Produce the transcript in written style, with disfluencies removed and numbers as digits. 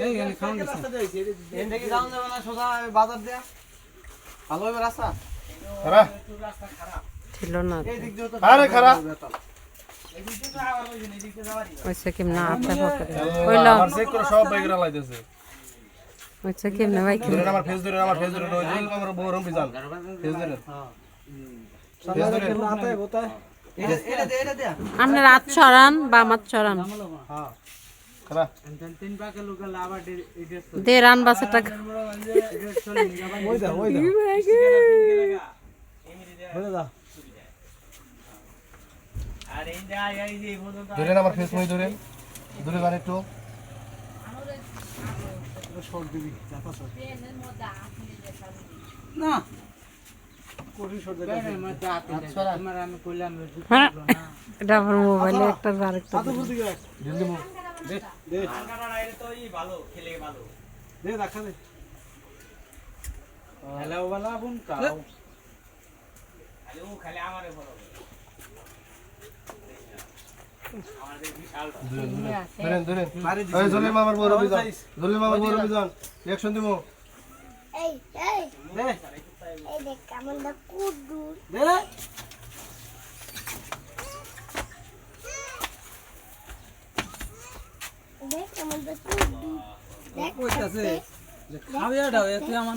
এই গানি খাওন রাস্তা দেইছে এন্ড কি যাওন যাবে না সোজা বাজার দেয়া ভালো হবে রাস্তা খারাপ রাস্তা খারাপ ছিল না এই দিক দিয়ে তো আরে খারাপ এই দিক দিয়ে আবার ওই দিক দিয়ে যাবারই ওইসে কেমনে আচ্ছা করে কইল আমার চেক করে সব বাইকরা লাইতেছে ওইসে কেমনে ভাই ধরে আমার ফেস ধরে ওই যে আমার বড় রম্পি জান ফেস ধরে সামনে দেখেন না আতে গোতা এটা দে আপনার হাত ছড়ান বা মাত ছড়ান হ্যাঁ খারাপ তিন পাকে লোক আবার এড্রেস দে রান বাসে টাকা ওই দা বলে দা আরে ইন্দা এই যে বলতো ধরে আমার ফেস মই ধরে গান একটু শর্ট দিবি চাপা শর্ট না কোরি শর্ট দে মধ্যে হাতে তোমার আমি কইলাম এটা আমার মোবাইলে একটা আরেকটা আতো বুঝি গেল জলদি মো দে কারণ আইলে তো ই ভালো খেলে ভালো দে রাখা দে হ্যালো वाला বুন কাও হ্যালো খালি আমারে বলো আমাদের বিশাল ধরে এই জলিল মামার বড় বিজান রিঅ্যাকশন দিমু এই দে এই দেখ কেমন দা কুডু দে দেখ কেমন দা কুডু দেখ কইতাছে যে খাওয়াটা তুই আমার